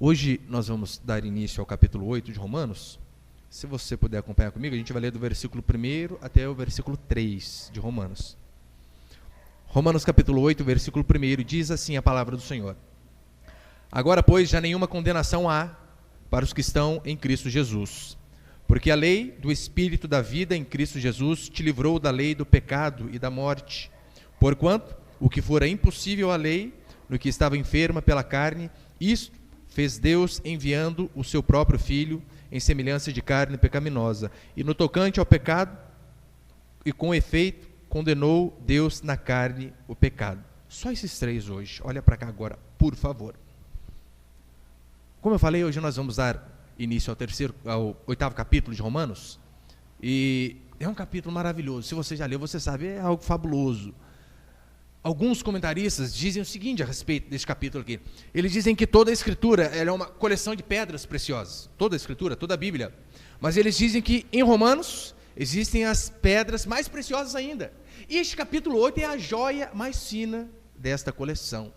Hoje nós vamos dar início ao capítulo 8 de Romanos. Se você puder acompanhar comigo, a gente vai ler do versículo 1 até o versículo 3 de Romanos. Romanos capítulo 8, versículo 1, diz assim a palavra do Senhor. Agora, pois, já nenhuma condenação há para os que estão em Cristo Jesus. Porque a lei do Espírito da vida em Cristo Jesus te livrou da lei do pecado e da morte. Porquanto, o que fora impossível à lei, no que estava enferma pela carne, isto fez Deus enviando o seu próprio Filho em semelhança de carne pecaminosa. E no tocante ao pecado, e com efeito, condenou Deus na carne o pecado. Só esses três hoje. Olha para cá agora, por favor. Como eu falei, hoje nós vamos dar início ao 8º capítulo de Romanos. E é um capítulo maravilhoso. Se você já leu, você sabe, é algo fabuloso. Alguns comentaristas dizem o seguinte a respeito desse capítulo aqui. Eles dizem que toda a Escritura ela é uma coleção de pedras preciosas. Toda a Escritura, toda a Bíblia. Mas eles dizem que em Romanos existem as pedras mais preciosas ainda. E este capítulo 8 é a joia mais fina desta coleção.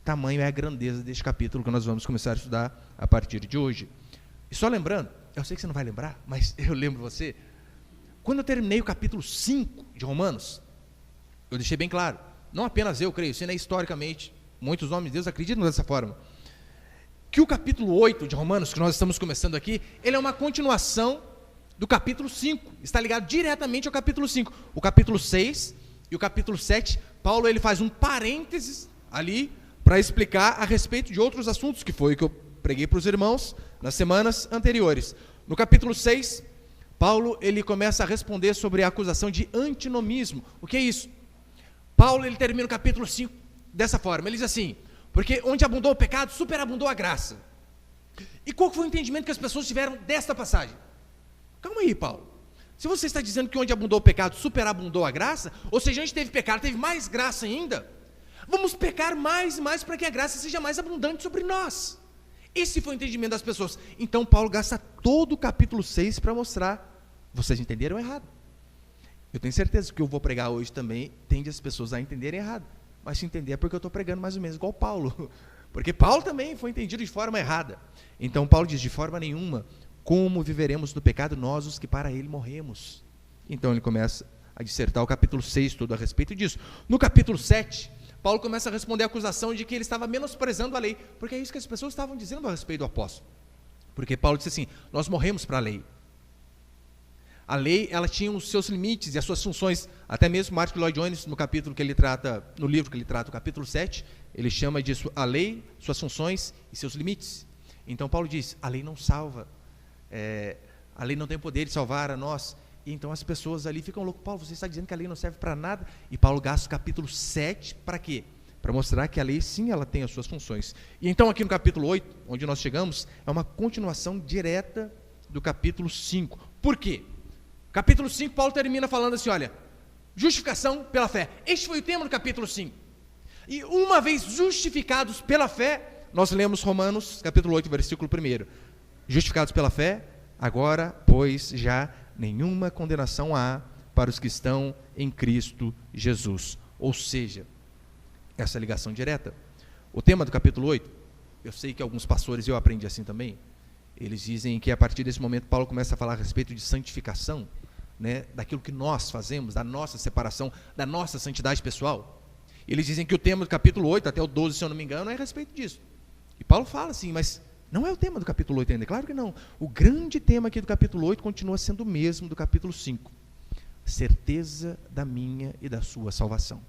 Tamanho é a grandeza deste capítulo que nós vamos começar a estudar a partir de hoje. E só lembrando, eu sei que você não vai lembrar, mas eu lembro você. Quando eu terminei o capítulo 5 de Romanos, eu deixei bem claro. Não apenas eu creio, sendo historicamente, muitos homens de Deus acreditam dessa forma, que o capítulo 8 de Romanos, que nós estamos começando aqui, ele é uma continuação do capítulo 5, está ligado diretamente ao capítulo 5. O capítulo 6 e o capítulo 7, Paulo ele faz um parênteses ali, para explicar a respeito de outros assuntos, que foi o que eu preguei para os irmãos nas semanas anteriores. No capítulo 6, Paulo ele começa a responder sobre a acusação de antinomismo. O que é isso? Paulo ele termina o capítulo 5 dessa forma, ele diz assim, porque onde abundou o pecado, superabundou a graça. E qual foi o entendimento que as pessoas tiveram desta passagem? Calma aí, Paulo. Se você está dizendo que onde abundou o pecado, superabundou a graça, ou seja, onde teve pecado, teve mais graça ainda, vamos pecar mais e mais para que a graça seja mais abundante sobre nós. Esse foi o entendimento das pessoas. Então Paulo gasta todo o capítulo 6 para mostrar, vocês entenderam errado. Eu tenho certeza que o que eu vou pregar hoje também tende as pessoas a entenderem errado. Mas se entender é porque eu estou pregando mais ou menos igual Paulo. Porque Paulo também foi entendido de forma errada. Então Paulo diz, de forma nenhuma, como viveremos no pecado nós os que para ele morremos. Então ele começa a dissertar o capítulo 6 todo a respeito disso. No capítulo 7, Paulo começa a responder a acusação de que ele estava menosprezando a lei. Porque é isso que as pessoas estavam dizendo a respeito do apóstolo. Porque Paulo disse assim, nós morremos para a lei. A lei, ela tinha os seus limites e as suas funções. Até mesmo Martin Lloyd-Jones, no capítulo que ele trata, no livro que ele trata, o capítulo 7, ele chama disso a lei, suas funções e seus limites. Então Paulo diz, a lei não salva, a lei não tem poder de salvar a nós. E então as pessoas ali ficam loucas, Paulo, você está dizendo que a lei não serve para nada? E Paulo gasta o capítulo 7 para quê? Para mostrar que a lei sim, ela tem as suas funções. E então aqui no capítulo 8, onde nós chegamos, é uma continuação direta do capítulo 5. Por quê? Capítulo 5, Paulo termina falando assim, olha, justificação pela fé. Este foi o tema do capítulo 5. E uma vez justificados pela fé, nós lemos Romanos, capítulo 8, versículo 1. Justificados pela fé, agora, pois, já nenhuma condenação há para os que estão em Cristo Jesus. Ou seja, essa ligação direta. O tema do capítulo 8, eu sei que alguns pastores, eu aprendi assim também, eles dizem que a partir desse momento Paulo começa a falar a respeito de santificação, né, daquilo que nós fazemos, da nossa separação, da nossa santidade pessoal. Eles dizem que o tema do capítulo 8, até o 12, se eu não me engano, é a respeito disso. E Paulo fala assim, mas não é o tema do capítulo 8 ainda, claro que não. O grande tema aqui do capítulo 8 continua sendo o mesmo do capítulo 5. Certeza da minha e da sua salvação.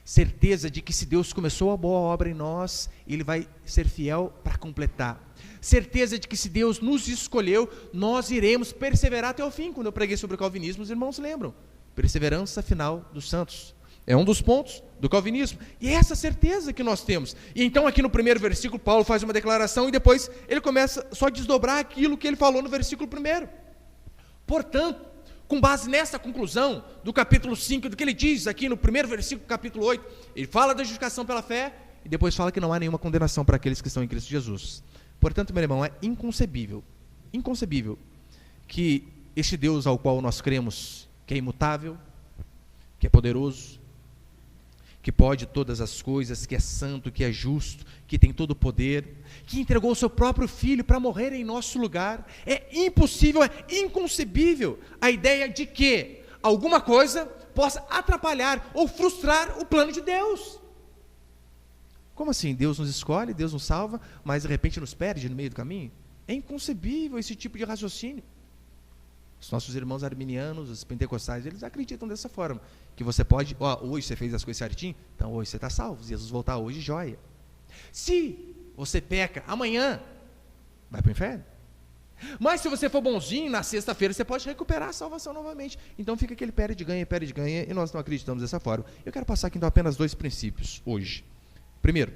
Certeza de que se Deus começou a boa obra em nós, Ele vai ser fiel para completar. Certeza de que se Deus nos escolheu, nós iremos perseverar até o fim. Quando eu preguei sobre o calvinismo, os irmãos lembram. Perseverança final dos santos. É um dos pontos do calvinismo. E é essa certeza que nós temos. E então aqui no primeiro versículo, Paulo faz uma declaração e depois ele começa só a desdobrar aquilo que ele falou no versículo 1. Portanto, com base nessa conclusão do capítulo 5, do que ele diz aqui no primeiro versículo do capítulo 8, ele fala da justificação pela fé e depois fala que não há nenhuma condenação para aqueles que estão em Cristo Jesus. Portanto, meu irmão, é inconcebível que este Deus ao qual nós cremos, que é imutável, que é poderoso, que que pode todas as coisas, que é santo, que é justo, que tem todo o poder, que entregou o seu próprio Filho para morrer em nosso lugar. É impossível, é inconcebível a ideia de que alguma coisa possa atrapalhar ou frustrar o plano de Deus. Como assim? Deus nos escolhe, Deus nos salva, mas de repente nos perde no meio do caminho? É inconcebível esse tipo de raciocínio. Os nossos irmãos arminianos, os pentecostais, eles acreditam dessa forma, que você pode, hoje você fez as coisas certinho, então hoje você está salvo, se Jesus voltar hoje, joia. Se você peca amanhã, vai para o inferno. Mas se você for bonzinho, na sexta-feira você pode recuperar a salvação novamente. Então fica aquele perde ganha, e nós não acreditamos dessa forma. Eu quero passar aqui então apenas 2 princípios hoje. Primeiro,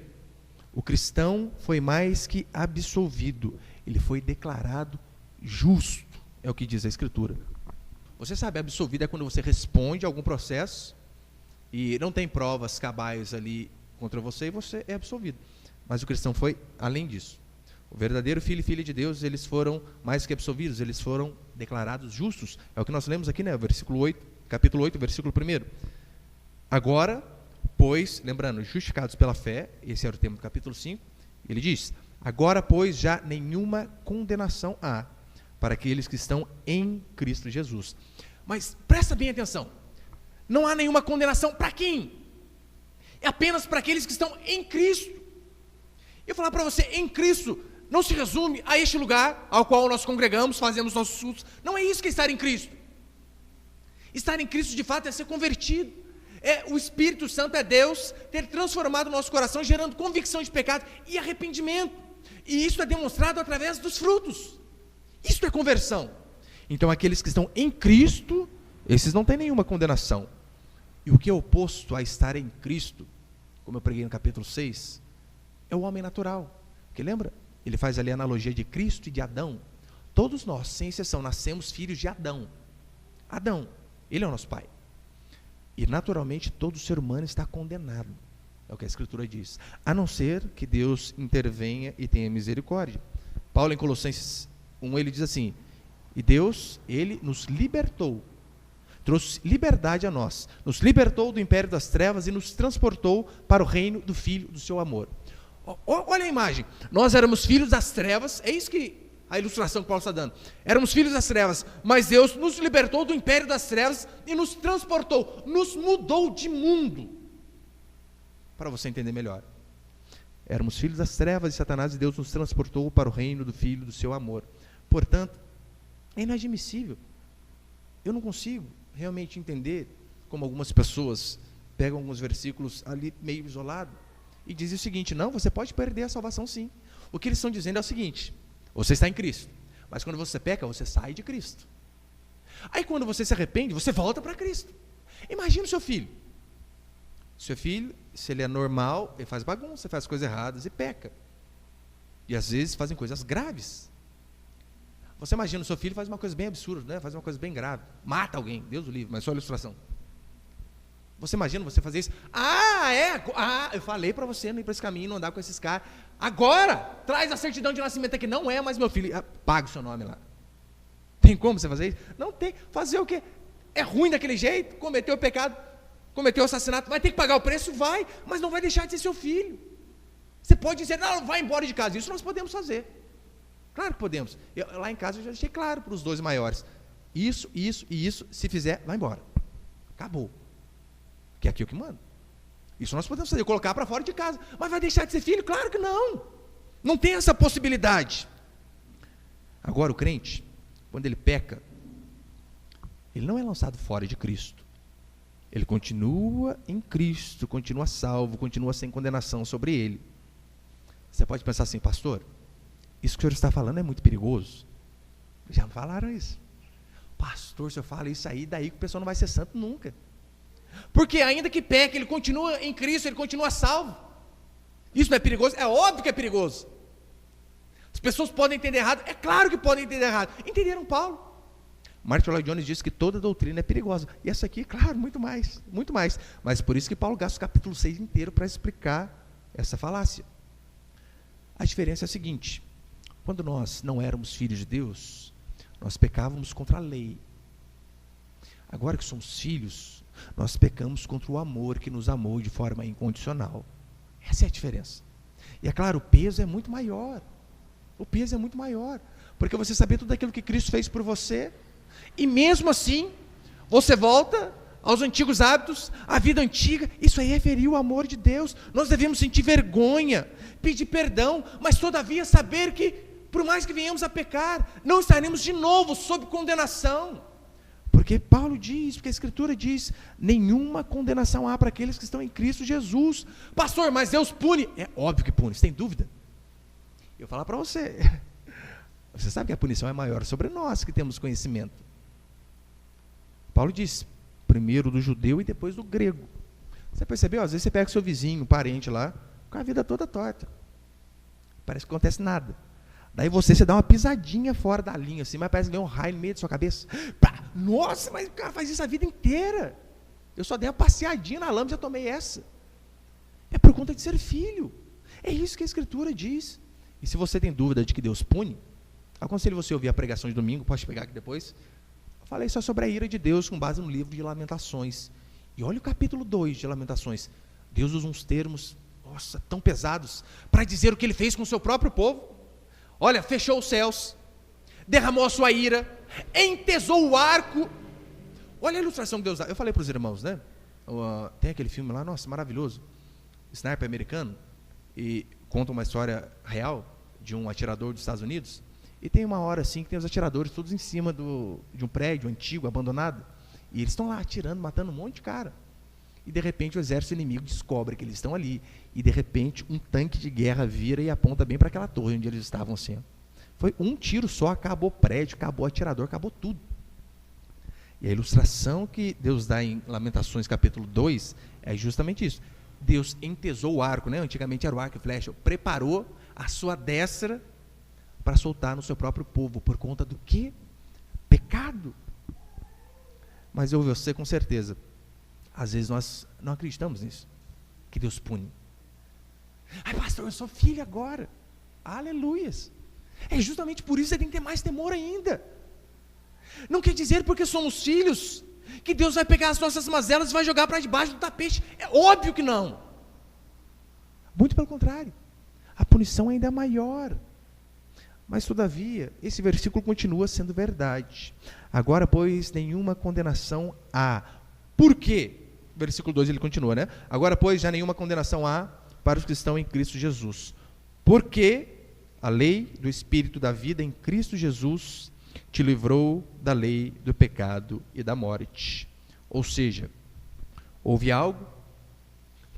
o cristão foi mais que absolvido, ele foi declarado justo. É o que diz a Escritura. Você sabe, absolvido é quando você responde a algum processo e não tem provas cabais ali contra você e você é absolvido. Mas o cristão foi além disso. O verdadeiro filho e filha de Deus, eles foram mais que absolvidos, eles foram declarados justos. É o que nós lemos aqui, né? Versículo 8, capítulo 8, versículo 1. Agora, pois, lembrando, justificados pela fé, esse era o tema do capítulo 5, ele diz, agora, pois, já nenhuma condenação há para aqueles que estão em Cristo Jesus. Mas presta bem atenção, não há nenhuma condenação para quem? É apenas para aqueles que estão em Cristo. Eu vou falar para você, em Cristo não se resume a este lugar ao qual nós congregamos, fazemos nossos cultos. Não é isso que é estar em Cristo. Estar em Cristo de fato é ser convertido. O Espírito Santo é Deus ter transformado o nosso coração, gerando convicção de pecado e arrependimento. E isso é demonstrado através dos frutos. Isso é conversão. Então aqueles que estão em Cristo, esses não têm nenhuma condenação. E o que é oposto a estar em Cristo, como eu preguei no capítulo 6, é o homem natural. Porque lembra? Ele faz ali a analogia de Cristo e de Adão. Todos nós, sem exceção, nascemos filhos de Adão. Adão, ele é o nosso pai. E naturalmente todo ser humano está condenado. É o que a Escritura diz. A não ser que Deus intervenha e tenha misericórdia. Paulo em Colossenses 1, ele diz assim, e Deus, ele nos libertou, trouxe liberdade a nós, nos libertou do império das trevas e nos transportou para o reino do Filho do seu amor. Olha a imagem, nós éramos filhos das trevas, é isso que a ilustração que Paulo está dando, éramos filhos das trevas, mas Deus nos libertou do império das trevas e nos transportou, nos mudou de mundo, para você entender melhor. Éramos filhos das trevas de Satanás e Deus nos transportou para o reino do Filho do seu amor. Portanto, é inadmissível. Eu não consigo realmente entender como algumas pessoas pegam alguns versículos ali meio isolado e dizem o seguinte, não, você pode perder a salvação sim. O que eles estão dizendo é o seguinte, você está em Cristo, mas quando você peca, você sai de Cristo. Aí quando você se arrepende, você volta para Cristo. Imagina o seu filho. Seu filho, se ele é normal, ele faz bagunça, faz coisas erradas e peca. E às vezes fazem coisas graves. Você imagina, o seu filho faz uma coisa bem absurda, né? Faz uma coisa bem grave, mata alguém, Deus o livre, mas só a ilustração. Você imagina você fazer isso? Eu falei para você não ir para esse caminho, não andar com esses caras. Agora, traz a certidão de nascimento aqui, não é mais meu filho, paga o seu nome lá. Tem como você fazer isso? Não tem. Fazer o quê? É ruim daquele jeito, cometeu o pecado, cometeu o assassinato, vai ter que pagar o preço? Vai, mas não vai deixar de ser seu filho. Você pode dizer, não, vai embora de casa, isso nós podemos fazer. Claro que podemos. Lá em casa eu já deixei claro para os 2 maiores. Isso e isso, se fizer, vai embora. Acabou. Que é aqui o que manda. Isso nós podemos fazer, colocar para fora de casa. Mas vai deixar de ser filho? Claro que não. Não tem essa possibilidade. Agora o crente, quando ele peca, ele não é lançado fora de Cristo. Ele continua em Cristo, continua salvo, continua sem condenação sobre ele. Você pode pensar assim, pastor, isso que o senhor está falando é muito perigoso. Já me falaram isso. Pastor, o senhor fala isso aí, daí que o pessoal não vai ser santo nunca. Porque ainda que peque, ele continua em Cristo, ele continua salvo. Isso não é perigoso? É óbvio que é perigoso. As pessoas podem entender errado, é claro que podem entender errado. Entenderam Paulo? Martin Lloyd Jones diz que toda doutrina é perigosa. E essa aqui, claro, muito mais, muito mais. Mas por isso que Paulo gasta o capítulo 6 inteiro para explicar essa falácia. A diferença é a seguinte, quando nós não éramos filhos de Deus, nós pecávamos contra a lei. Agora que somos filhos, nós pecamos contra o amor que nos amou de forma incondicional. Essa é a diferença. E é claro, o peso é muito maior. O peso é muito maior. Porque você saber tudo aquilo que Cristo fez por você, e mesmo assim, você volta aos antigos hábitos, à vida antiga. Isso aí é ferir o amor de Deus. Nós devemos sentir vergonha, pedir perdão, mas todavia saber que, por mais que venhamos a pecar, não estaremos de novo sob condenação. Porque Paulo diz, porque a Escritura diz, nenhuma condenação há para aqueles que estão em Cristo Jesus. Pastor, mas Deus pune. É óbvio que pune, você tem dúvida? Eu vou falar para você. Você sabe que a punição é maior sobre nós que temos conhecimento. Paulo diz, primeiro do judeu e depois do grego. Você percebeu? Às vezes você pega seu vizinho, parente lá, com a vida toda torta. Parece que não acontece nada. Daí você dá uma pisadinha fora da linha, assim, mas parece que vem um raio no meio da sua cabeça. Pá, nossa, mas o cara faz isso a vida inteira. Eu só dei uma passeadinha na lama e já tomei essa. É por conta de ser filho. É isso que a Escritura diz. E se você tem dúvida de que Deus pune, aconselho você a ouvir a pregação de domingo, pode pegar aqui depois. Eu falei só sobre a ira de Deus com base no livro de Lamentações. E olha o capítulo 2 de Lamentações. Deus usa uns termos, nossa, tão pesados, para dizer o que ele fez com o seu próprio povo. Olha, fechou os céus, derramou a sua ira, entesou o arco. Olha a ilustração que Deus dá. Eu falei para os irmãos, né? Tem aquele filme lá, nossa, maravilhoso, Sniper americano, e conta uma história real de um atirador dos Estados Unidos. E tem uma hora assim que tem os atiradores todos em cima de um prédio antigo, abandonado. E eles estão lá atirando, matando um monte de cara. E de repente o exército inimigo descobre que eles estão ali. E de repente um tanque de guerra vira e aponta bem para aquela torre onde eles estavam assim. Foi um tiro só, acabou o prédio, acabou o atirador, acabou tudo. E a ilustração que Deus dá em Lamentações capítulo 2 é justamente isso. Deus entesou o arco, né? Antigamente era o arco e flecha, preparou a sua destra para soltar no seu próprio povo, por conta do quê? Pecado. Mas eu e você, com certeza, às vezes nós não acreditamos nisso, que Deus pune. Ai, pastor, eu sou filho agora. Aleluias. É justamente por isso que você tem que ter mais temor ainda. Não quer dizer porque somos filhos, que Deus vai pegar as nossas mazelas e vai jogar para debaixo do tapete. É óbvio que não. Muito pelo contrário. A punição ainda é maior. Mas, todavia, esse versículo continua sendo verdade. Agora, pois, nenhuma condenação há. Por quê? Versículo 2 ele continua, né? Agora, pois, já nenhuma condenação há para os que estão em Cristo Jesus. Porque a lei do Espírito da vida em Cristo Jesus te livrou da lei do pecado e da morte. Ou seja, houve algo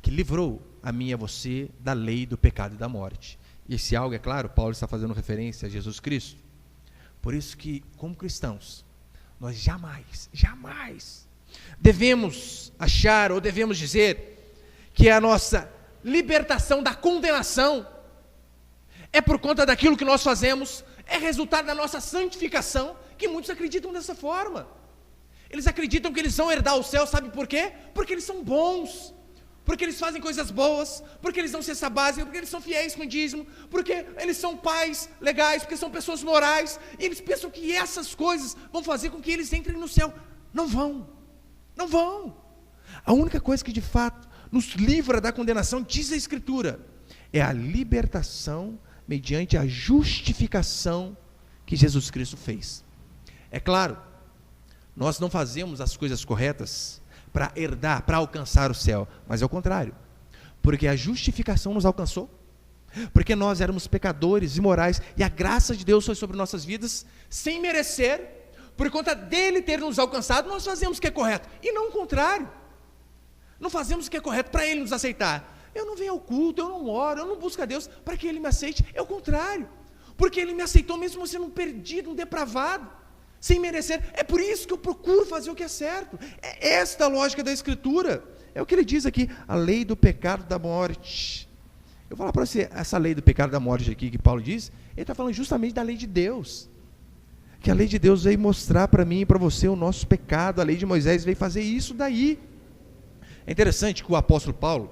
que livrou a mim e a você da lei do pecado e da morte. E esse algo, é claro, Paulo está fazendo referência a Jesus Cristo. Por isso que, como cristãos, nós jamais devemos achar ou devemos dizer que a nossa libertação da condenação é por conta daquilo que nós fazemos, é resultado da nossa santificação, que muitos acreditam dessa forma. Eles acreditam que eles vão herdar o céu, sabe por quê? Porque eles são bons, porque eles fazem coisas boas, porque eles dão cesta básica, porque eles são fiéis com o dízimo, porque eles são pais legais, porque são pessoas morais, e eles pensam que essas coisas vão fazer com que eles entrem no céu. Não vão. A única coisa que de fato nos livra da condenação, diz a Escritura, é a libertação mediante a justificação que Jesus Cristo fez. É claro, nós não fazemos as coisas corretas para herdar, para alcançar o céu, mas é o contrário, porque a justificação nos alcançou, porque nós éramos pecadores, imorais, e a graça de Deus foi sobre nossas vidas, sem merecer, por conta dele ter nos alcançado, nós fazemos o que é correto, e não o contrário, não fazemos o que é correto para ele nos aceitar. Eu não venho ao culto, eu não oro, eu não busco a Deus para que ele me aceite, é o contrário, porque ele me aceitou mesmo sendo um perdido, um depravado, sem merecer. É por isso que eu procuro fazer o que é certo. É esta a lógica da Escritura. É o que ele diz aqui, a lei do pecado da morte. Eu vou falar para você, essa lei do pecado da morte aqui que Paulo diz, ele está falando justamente da lei de Deus, que a lei de Deus veio mostrar para mim e para você o nosso pecado. A lei de Moisés veio fazer isso daí. É interessante que o apóstolo Paulo,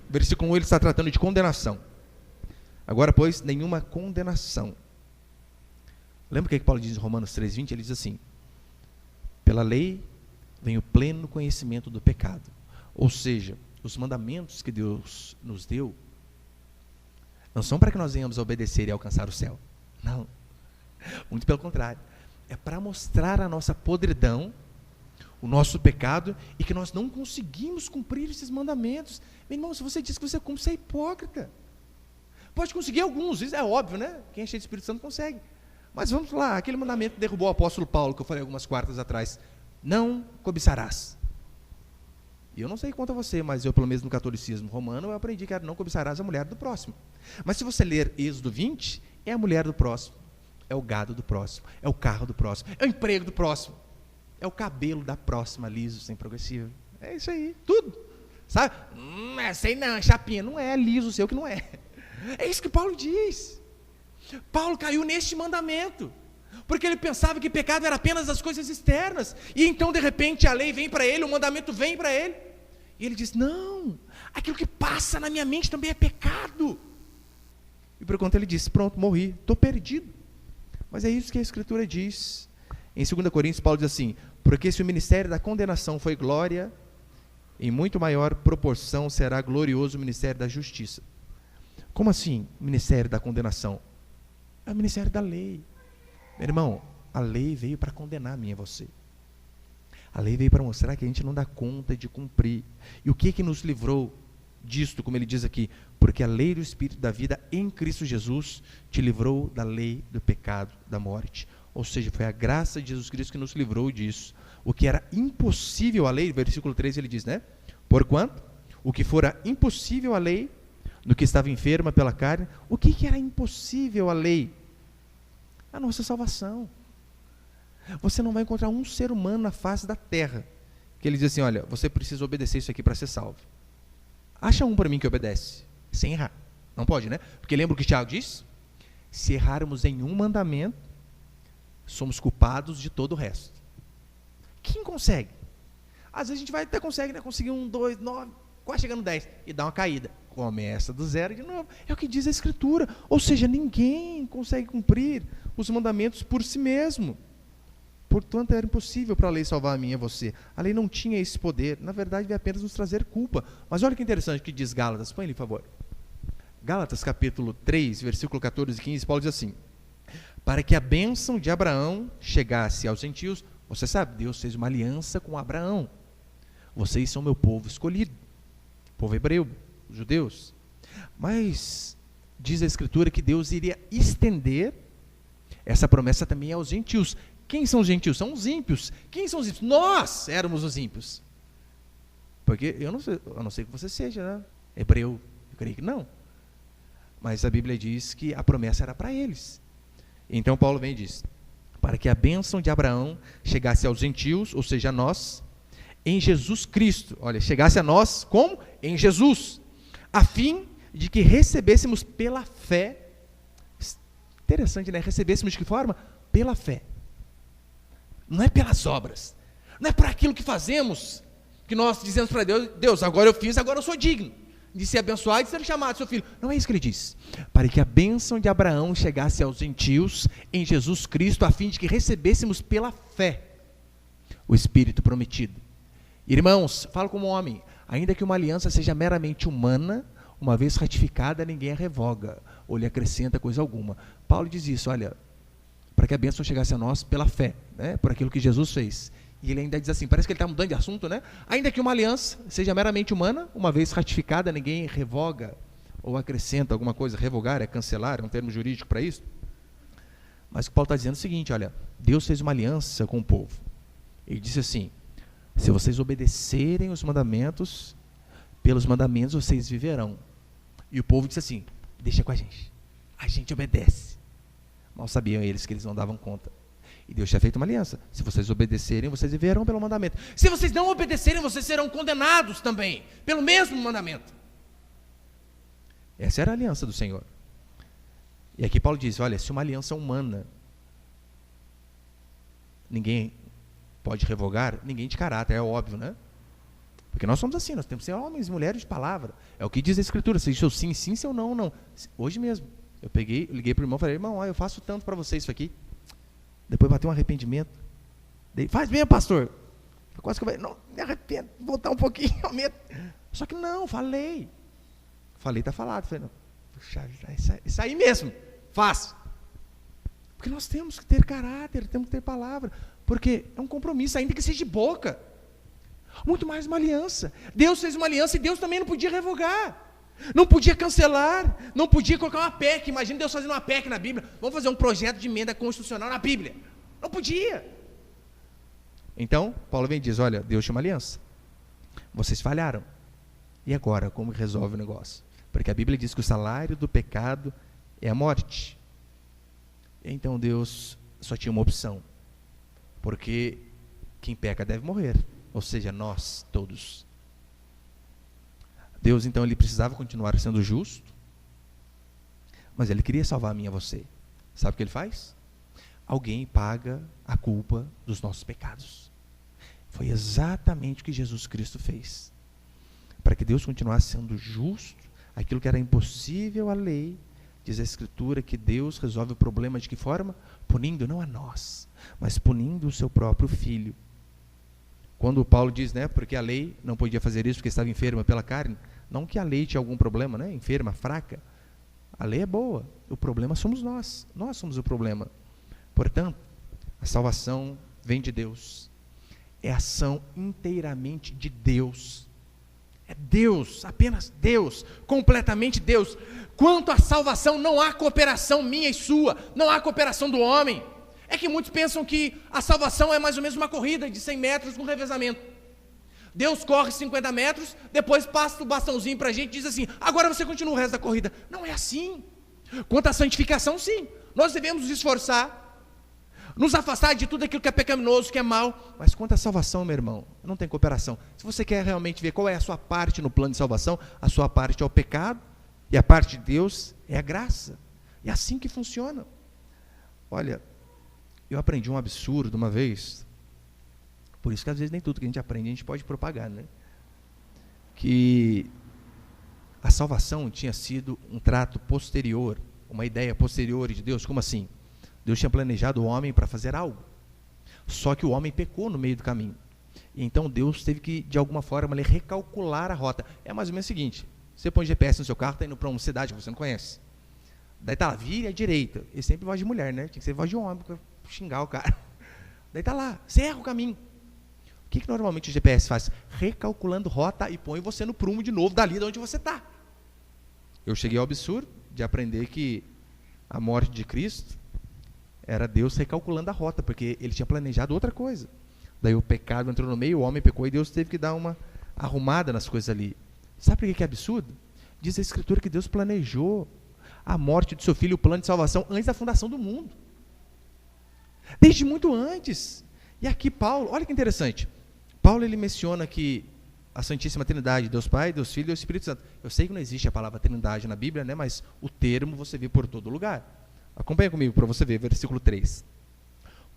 versículo 1, ele está tratando de condenação. Agora, pois, nenhuma condenação. Lembra o que Paulo diz em Romanos 3,20? Ele diz assim, pela lei vem o pleno conhecimento do pecado. Ou seja, os mandamentos que Deus nos deu não são para que nós venhamos a obedecer e alcançar o céu. Não. Muito pelo contrário. É para mostrar a nossa podridão, o nosso pecado, e que nós não conseguimos cumprir esses mandamentos. Meu irmão, se você diz que você cumpre, você é hipócrita. Pode conseguir alguns, isso é óbvio, né? Quem é cheio do Espírito Santo consegue. Mas vamos lá, aquele mandamento que derrubou o apóstolo Paulo, que eu falei algumas quartas atrás. Não cobiçarás. E eu não sei quanto a você, mas eu, pelo menos no catolicismo romano, eu aprendi que era não cobiçarás a mulher do próximo. Mas se você ler Êxodo 20, é a mulher do próximo, é o gado do próximo, é o carro do próximo, é o emprego do próximo, é o cabelo da próxima, liso, sem progressivo. É isso aí, tudo. Sabe? Essa aí não, chapinha, não é liso o seu que não é. É isso que Paulo diz. Paulo caiu neste mandamento, porque ele pensava que pecado era apenas as coisas externas, e então de repente a lei vem para ele, o mandamento vem para ele, e ele diz, não, aquilo que passa na minha mente também é pecado. E por conta ele disse, pronto, morri, estou perdido. Mas é isso que a Escritura diz. Em 2 Coríntios, Paulo diz assim, porque se o ministério da condenação foi glória, em muito maior proporção será glorioso o ministério da justiça. Como assim, ministério da condenação? É o ministério da lei. Meu irmão, a lei veio para condenar a mim e a você. A lei veio para mostrar que a gente não dá conta de cumprir. E o que nos livrou disto, como ele diz aqui? Porque a lei do Espírito da vida em Cristo Jesus te livrou da lei do pecado, da morte. Ou seja, foi a graça de Jesus Cristo que nos livrou disso. O que era impossível à lei, versículo 3 ele diz, né? Porquanto, o que fora impossível à lei, no que estava enferma pela carne, o que era impossível à lei? A nossa salvação. Você não vai encontrar um ser humano na face da terra que ele diz assim, olha, você precisa obedecer isso aqui para ser salvo. Acha um para mim que obedece, sem errar. Não pode, né? Porque lembra o que Tiago diz? Se errarmos em um mandamento, somos culpados de todo o resto. Quem consegue? Às vezes a gente vai até consegue, né? Conseguir 1, 2, 9, quase chegando 10, e dá uma caída. Começa do zero de novo. É o que diz a Escritura. Ou seja, ninguém consegue cumprir os mandamentos por si mesmo. Portanto, era impossível para a lei salvar a mim e a você. A lei não tinha esse poder. Na verdade, veio apenas nos trazer culpa. Mas olha que interessante que diz Gálatas. Põe ali, por favor. Gálatas, capítulo 3, versículo 14 e 15, Paulo diz assim, para que a bênção de Abraão chegasse aos gentios, você sabe, Deus fez uma aliança com Abraão. Vocês são meu povo escolhido, povo hebreu, os judeus. Mas diz a Escritura que Deus iria estender essa promessa também aos gentios. Quem são os gentios? São os ímpios. Quem são os ímpios? Nós éramos os ímpios. Porque eu não sei, a não ser que você seja, né, hebreu, eu creio que não. Mas a Bíblia diz que a promessa era para eles. Então Paulo vem e diz, para que a bênção de Abraão chegasse aos gentios, ou seja, a nós, em Jesus Cristo. Olha, chegasse a nós como? Em Jesus. A fim de que recebêssemos pela fé. Interessante, né? Recebêssemos de que forma? Pela fé. Não é pelas obras. Não é por aquilo que fazemos, que nós dizemos para Deus, Deus, agora eu fiz, agora eu sou digno de ser abençoado e de ser chamado seu filho. Não é isso que ele diz. Para que a bênção de Abraão chegasse aos gentios em Jesus Cristo, a fim de que recebêssemos pela fé o Espírito prometido. Irmãos, falo como homem, ainda que uma aliança seja meramente humana, uma vez ratificada, ninguém a revoga ou lhe acrescenta coisa alguma. Paulo diz isso, olha, para que a bênção chegasse a nós pela fé, né, por aquilo que Jesus fez. E ele ainda diz assim, parece que ele está mudando de assunto, né? Ainda que uma aliança seja meramente humana, uma vez ratificada, ninguém revoga ou acrescenta alguma coisa. Revogar é cancelar, é um termo jurídico para isso. Mas o que Paulo está dizendo é o seguinte, olha, Deus fez uma aliança com o povo. Ele disse assim, se vocês obedecerem os mandamentos, pelos mandamentos vocês viverão. E o povo disse assim, deixa com a gente obedece. Mal sabiam eles que eles não davam conta. E Deus tinha feito uma aliança. Se vocês obedecerem, vocês viverão pelo mandamento. Se vocês não obedecerem, vocês serão condenados também, pelo mesmo mandamento. Essa era a aliança do Senhor. E aqui Paulo diz, olha, se uma aliança humana, ninguém pode revogar, ninguém de caráter, é óbvio, né? Porque nós somos assim, nós temos que ser homens e mulheres de palavra. É o que diz a Escritura, se seu sim, sim, seu não, não. Hoje mesmo, eu liguei para o irmão e falei, irmão, eu faço tanto para você isso aqui. Depois bateu um arrependimento. Faz mesmo, pastor. Quase que eu falei, não, me arrependo, vou voltar um pouquinho, aumento. Só que não, falei. Falei, está falado. Falei, não, puxa, isso aí mesmo, faz. Porque nós temos que ter caráter, temos que ter palavra. Porque é um compromisso, ainda que seja de boca. Muito mais uma aliança. Deus fez uma aliança e Deus também não podia revogar. Não podia cancelar, não podia colocar uma PEC. Imagina Deus fazendo uma PEC na Bíblia. Vamos fazer um projeto de emenda constitucional na Bíblia. Não podia. Então, Paulo vem e diz, olha, Deus tinha uma aliança. Vocês falharam. E agora, como resolve o negócio? Porque a Bíblia diz que o salário do pecado é a morte. Então Deus só tinha uma opção. Porque quem peca deve morrer. Ou seja, nós todos. Deus, então, ele precisava continuar sendo justo, mas ele queria salvar a mim e a você. Sabe o que ele faz? Alguém paga a culpa dos nossos pecados. Foi exatamente o que Jesus Cristo fez. Para que Deus continuasse sendo justo, aquilo que era impossível à lei, diz a Escritura que Deus resolve o problema de que forma? Punindo não a nós, mas punindo o seu próprio Filho. Quando Paulo diz, né, porque a lei não podia fazer isso porque estava enferma pela carne, não que a lei tinha algum problema, né, enferma, fraca. A lei é boa, o problema somos nós somos o problema. Portanto, a salvação vem de Deus, é ação inteiramente de Deus, é Deus, apenas Deus, completamente Deus. Quanto à salvação, não há cooperação minha e sua, não há cooperação do homem. É que muitos pensam que a salvação é mais ou menos uma corrida de 100 metros com revezamento. Deus corre 50 metros, depois passa o bastãozinho para a gente e diz assim, agora você continua o resto da corrida. Não é assim. Quanto à santificação, sim. Nós devemos nos esforçar, nos afastar de tudo aquilo que é pecaminoso, que é mal. Mas quanto à salvação, meu irmão, não tem cooperação. Se você quer realmente ver qual é a sua parte no plano de salvação, a sua parte é o pecado, e a parte de Deus é a graça. É assim que funciona. Olha, eu aprendi um absurdo uma vez, por isso que às vezes nem tudo que a gente aprende a gente pode propagar, né? Que a salvação tinha sido um trato posterior, uma ideia posterior de Deus. Como assim? Deus tinha planejado o homem para fazer algo, só que o homem pecou no meio do caminho, e então Deus teve que, de alguma forma, recalcular a rota. É mais ou menos o seguinte, você põe GPS no seu carro, está indo para uma cidade que você não conhece, daí está lá, vire à direita, e sempre voz de mulher, né? Tinha que ser voz de homem, para xingar o cara. Daí está lá, você erra o caminho. O que normalmente o GPS faz? Recalculando rota e põe você no prumo de novo, dali de onde você está. Eu cheguei ao absurdo de aprender que a morte de Cristo era Deus recalculando a rota, porque ele tinha planejado outra coisa. Daí o pecado entrou no meio, o homem pecou e Deus teve que dar uma arrumada nas coisas ali. Sabe por que é absurdo? Diz a Escritura que Deus planejou a morte do seu filho, o plano de salvação, antes da fundação do mundo. Desde muito antes. E aqui Paulo, olha que interessante, Paulo ele menciona que a Santíssima Trindade, Deus Pai, Deus Filho e Deus Espírito Santo. Eu sei que não existe a palavra Trindade na Bíblia, né, mas o termo você vê por todo lugar. Acompanha comigo para você ver, versículo 3.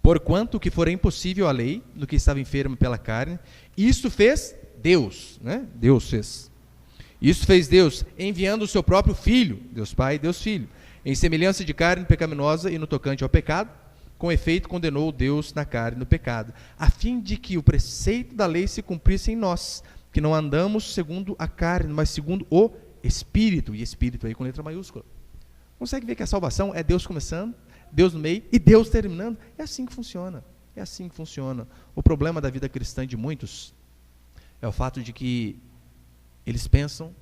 Porquanto o que for impossível à lei, no que estava enfermo pela carne, isto fez Deus, né? Deus fez. Isso fez Deus, enviando o seu próprio Filho, Deus Pai e Deus Filho, em semelhança de carne pecaminosa e no tocante ao pecado, com efeito condenou Deus na carne no pecado, a fim de que o preceito da lei se cumprisse em nós, que não andamos segundo a carne, mas segundo o Espírito, e Espírito aí com letra maiúscula. Consegue ver que a salvação é Deus começando, Deus no meio e Deus terminando? É assim que funciona, é assim que funciona. O problema da vida cristã de muitos é o fato de que eles pensam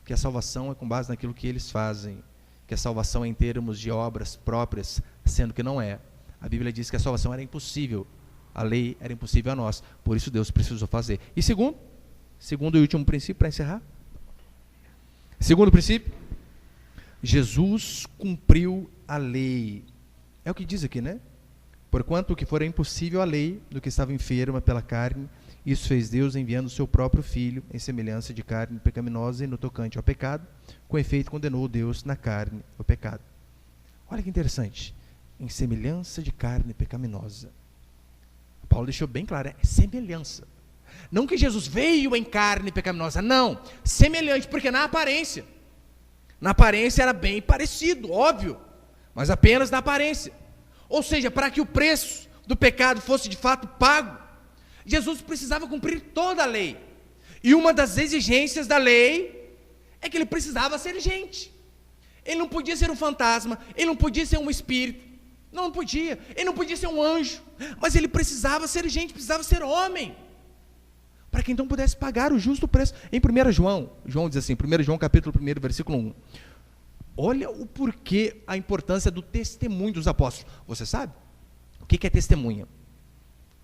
que a salvação é com base naquilo que eles fazem, que a salvação é em termos de obras próprias, sendo que não é. A Bíblia diz que a salvação era impossível, a lei era impossível a nós, por isso Deus precisou fazer. E segundo e último princípio, para encerrar, segundo princípio, Jesus cumpriu a lei. É o que diz aqui, né? Porquanto o que for impossível à lei, do que estava enferma pela carne, isso fez Deus enviando o seu próprio Filho, em semelhança de carne pecaminosa e no tocante ao pecado, com efeito condenou Deus na carne o pecado. Olha que interessante, em semelhança de carne pecaminosa. Paulo deixou bem claro, é semelhança. Não que Jesus veio em carne pecaminosa, não, semelhante, porque na aparência era bem parecido, óbvio, mas apenas na aparência. Ou seja, para que o preço do pecado fosse de fato pago, Jesus precisava cumprir toda a lei. E uma das exigências da lei é que ele precisava ser gente. Ele não podia ser um fantasma, ele não podia ser um espírito, não podia, ele não podia ser um anjo, mas ele precisava ser gente, precisava ser homem, para que então pudesse pagar o justo preço. Em 1 João, João diz assim, 1 João capítulo 1, versículo 1, olha o porquê, a importância do testemunho dos apóstolos. Você sabe o que é testemunha?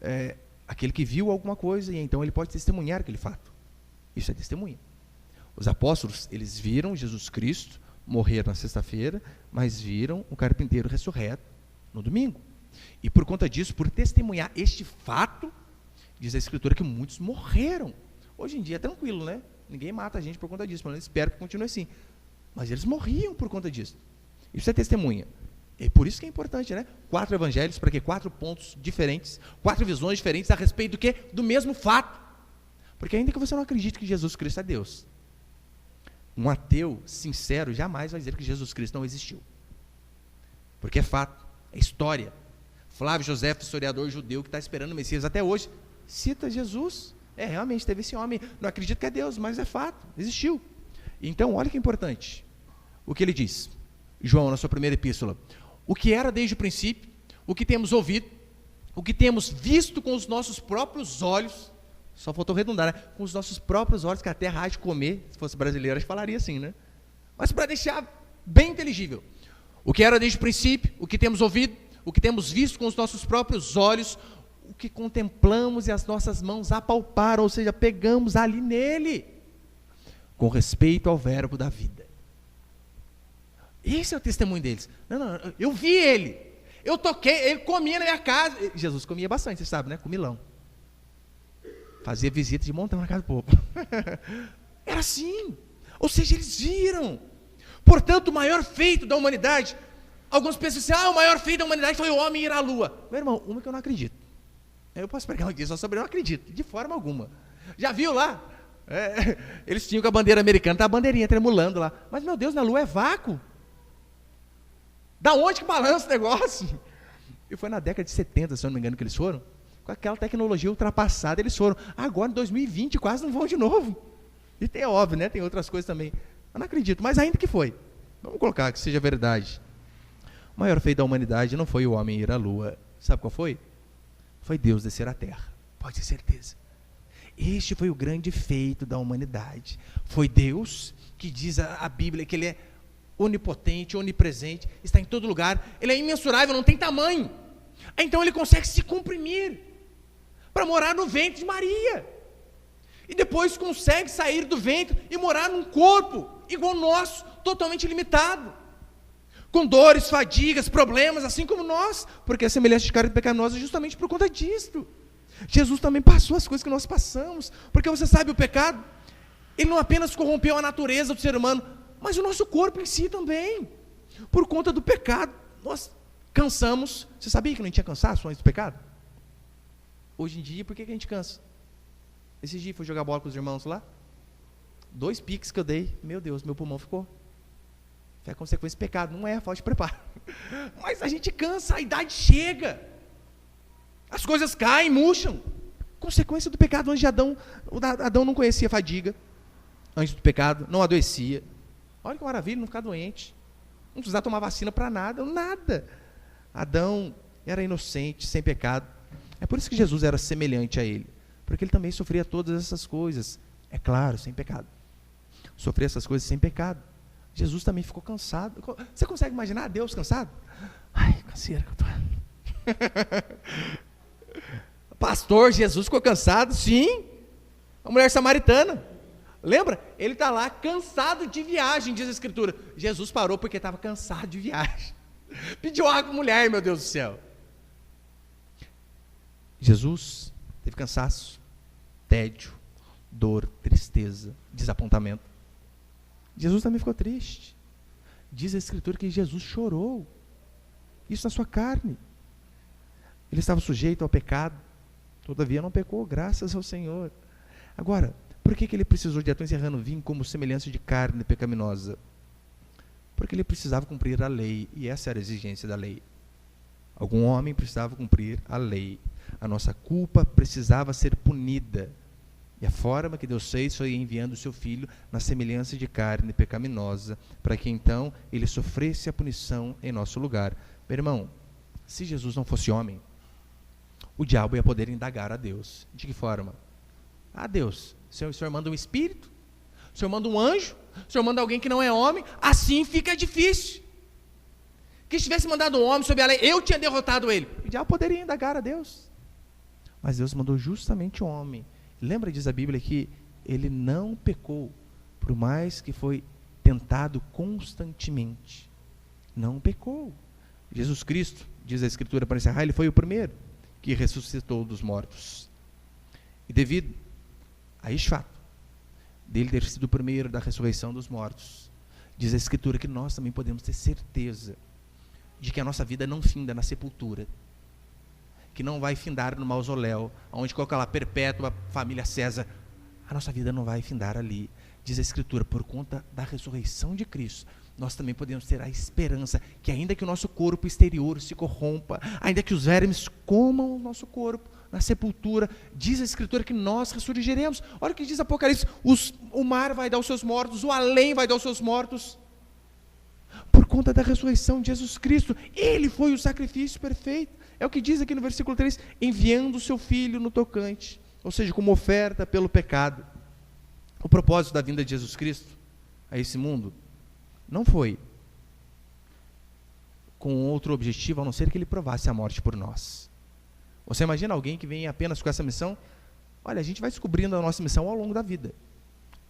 É aquele que viu alguma coisa e então ele pode testemunhar aquele fato. Isso é testemunha. Os apóstolos, eles viram Jesus Cristo morrer na sexta-feira, mas viram o carpinteiro ressurreto no domingo. E por conta disso, por testemunhar este fato, diz a Escritura que muitos morreram. Hoje em dia é tranquilo, né? Ninguém mata a gente por conta disso, mas eu espero que continue assim. Mas eles morriam por conta disso. Isso é testemunha. E por isso que é importante, né? 4 evangelhos, para quê? 4 pontos diferentes, 4 visões diferentes a respeito do quê? Do mesmo fato. Porque ainda que você não acredite que Jesus Cristo é Deus, um ateu sincero jamais vai dizer que Jesus Cristo não existiu. Porque é fato, é história. Flávio José, historiador judeu que está esperando o Messias até hoje, cita Jesus. Realmente teve esse homem, não acredito que é Deus, mas é fato, existiu. Então, olha que importante o que ele diz, João, na sua primeira epístola. O que era desde o princípio, o que temos ouvido, o que temos visto com os nossos próprios olhos. Só faltou redundar, né? Com os nossos próprios olhos, que a terra há de comer. Se fosse brasileiro, a gente falaria assim, né? Mas para deixar bem inteligível. O que era desde o princípio, o que temos ouvido, o que temos visto com os nossos próprios olhos, o que contemplamos e as nossas mãos apalparam, ou seja, pegamos ali nele, com respeito ao verbo da vida. Esse é o testemunho deles. Não, eu vi ele, eu toquei, ele comia na minha casa. Jesus comia bastante, você sabe, né? Comilão. Fazia visita de montão na casa do povo. Era assim. Ou seja, eles viram. Portanto, o maior feito da humanidade, alguns pensam assim, o maior feito da humanidade foi o homem ir à lua. Meu irmão, uma que eu não acredito. Eu posso pregar um dia só sobre, eu não acredito, de forma alguma. Já viu lá? Eles tinham com a bandeira americana, tá a bandeirinha tremulando lá. Mas, meu Deus, na lua é vácuo. Da onde que balança o negócio? E foi na década de 70, se eu não me engano, que eles foram. Com aquela tecnologia ultrapassada, eles foram. Agora, em 2020, quase não vão de novo. E tem, óbvio, né? Tem outras coisas também. Eu não acredito, mas ainda que foi. Vamos colocar que seja verdade. O maior feito da humanidade não foi o homem ir à lua. Sabe qual foi? Foi Deus descer à terra. Pode ter certeza. Este foi o grande feito da humanidade. Foi Deus, que diz a Bíblia que Ele é onipotente, onipresente, está em todo lugar. Ele é imensurável, não tem tamanho. Então Ele consegue se comprimir para morar no ventre de Maria. E depois consegue sair do ventre e morar num corpo igual ao nosso, totalmente limitado. Com dores, fadigas, problemas, assim como nós, porque a semelhança de carne pecaminosa é justamente por conta disso. Jesus também passou as coisas que nós passamos, porque você sabe, o pecado, ele não apenas corrompeu a natureza do ser humano, mas o nosso corpo em si também. Por conta do pecado, nós cansamos. Você sabia que não tinha cansaço antes do pecado? Hoje em dia, por que a gente cansa? Esse dia fui jogar bola com os irmãos lá, 2 piques que eu dei, meu Deus, meu pulmão ficou. Foi a consequência do pecado, não é a falta de preparo. Mas a gente cansa, a idade chega. As coisas caem, murcham. Consequência do pecado. Antes de Adão, Adão não conhecia fadiga. Antes do pecado, não adoecia. Olha que maravilha, não ficar doente. Não precisava tomar vacina para nada, nada. Adão era inocente, sem pecado. É por isso que Jesus era semelhante a ele. Porque ele também sofria todas essas coisas. É claro, sem pecado. Sofria essas coisas sem pecado. Jesus também ficou cansado. Você consegue imaginar Deus cansado? Ai, canseira que eu tô. Pastor, Jesus ficou cansado? Sim. A mulher samaritana. Lembra? Ele está lá cansado de viagem, diz a Escritura. Jesus parou porque estava cansado de viagem. Pediu água para a mulher, meu Deus do céu. Jesus teve cansaço, tédio, dor, tristeza, desapontamento. Jesus também ficou triste. Diz a Escritura que Jesus chorou. Isso na sua carne. Ele estava sujeito ao pecado, todavia não pecou, graças ao Senhor. Agora, por que ele precisou de, estou encerrando, vir como semelhança de carne pecaminosa? Porque ele precisava cumprir a lei, e essa era a exigência da lei. Algum homem precisava cumprir a lei. a nossa culpa precisava ser punida. E a forma que Deus fez foi enviando o seu Filho na semelhança de carne pecaminosa, para que então ele sofresse a punição em nosso lugar. Meu irmão, se Jesus não fosse homem, o diabo ia poder indagar a Deus. De que forma? Ah, Deus, o Senhor manda um espírito? O Senhor manda um anjo? O Senhor manda alguém que não é homem? Assim fica difícil. Que se tivesse mandado um homem sob a lei, eu tinha derrotado ele. O diabo poderia indagar a Deus. Mas Deus mandou justamente o homem. Lembra, diz a Bíblia, que ele não pecou, por mais que foi tentado constantemente. Não pecou. Jesus Cristo, diz a Escritura para encerrar, ele foi o primeiro que ressuscitou dos mortos. E devido a este fato, dele ter sido o primeiro da ressurreição dos mortos, diz a Escritura que nós também podemos ter certeza de que a nossa vida não finda na sepultura, que não vai findar no mausoléu, onde coloca lá perpétua família César. A nossa vida não vai findar ali. Diz a Escritura, por conta da ressurreição de Cristo, nós também podemos ter a esperança que ainda que o nosso corpo exterior se corrompa, ainda que os vermes comam o nosso corpo na sepultura, diz a Escritura que nós ressurgiremos. Olha o que diz Apocalipse, o mar vai dar os seus mortos, o além vai dar os seus mortos, por conta da ressurreição de Jesus Cristo. Ele foi o sacrifício perfeito. É o que diz aqui no versículo 3, enviando o seu Filho no tocante, ou seja, como oferta pelo pecado. O propósito da vinda de Jesus Cristo a esse mundo não foi com outro objetivo, a não ser que ele provasse a morte por nós. Você imagina alguém que vem apenas com essa missão? Olha, a gente vai descobrindo a nossa missão ao longo da vida.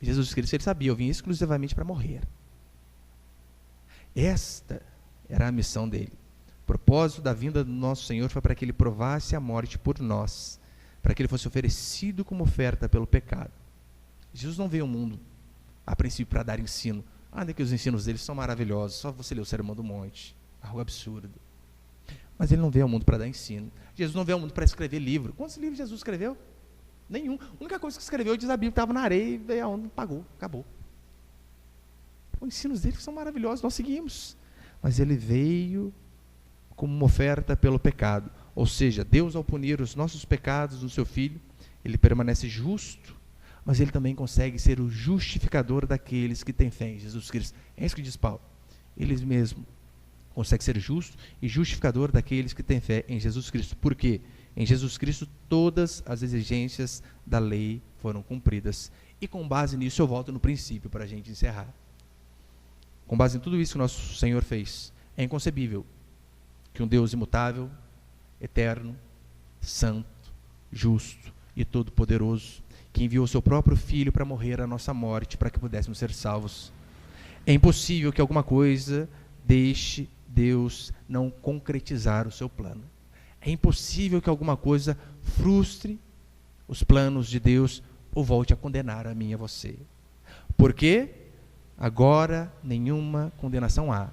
Jesus Cristo, ele sabia, eu vim exclusivamente para morrer. Esta era a missão dele. O propósito da vinda do nosso Senhor foi para que ele provasse a morte por nós, para que ele fosse oferecido como oferta pelo pecado. Jesus não veio ao mundo, a princípio, para dar ensino. Ainda que os ensinos dele são maravilhosos, só você ler o Sermão do Monte, algo absurdo. Mas ele não veio ao mundo para dar ensino. Jesus não veio ao mundo para escrever livro. Quantos livros Jesus escreveu? Nenhum. A única coisa que escreveu, diz a Bíblia, estava na areia e veio a onda, pagou, acabou. Os ensinos dele são maravilhosos, nós seguimos. Mas ele veio como uma oferta pelo pecado. Ou seja, Deus, ao punir os nossos pecados no seu Filho, ele permanece justo, mas ele também consegue ser o justificador daqueles que têm fé em Jesus Cristo. É isso que diz Paulo. Ele mesmo consegue ser justo e justificador daqueles que têm fé em Jesus Cristo. Por quê? Em Jesus Cristo todas as exigências da lei foram cumpridas. E com base nisso eu volto no princípio para a gente encerrar. Com base em tudo isso que o nosso Senhor fez, é inconcebível que um Deus imutável, eterno, santo, justo e todo-poderoso, que enviou o seu próprio Filho para morrer a nossa morte, para que pudéssemos ser salvos. É impossível que alguma coisa deixe Deus não concretizar o seu plano. É impossível que alguma coisa frustre os planos de Deus ou volte a condenar a mim e a você. Porque agora nenhuma condenação há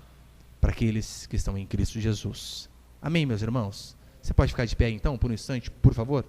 para aqueles que estão em Cristo Jesus. Amém, meus irmãos? Você pode ficar de pé então, por um instante, por favor?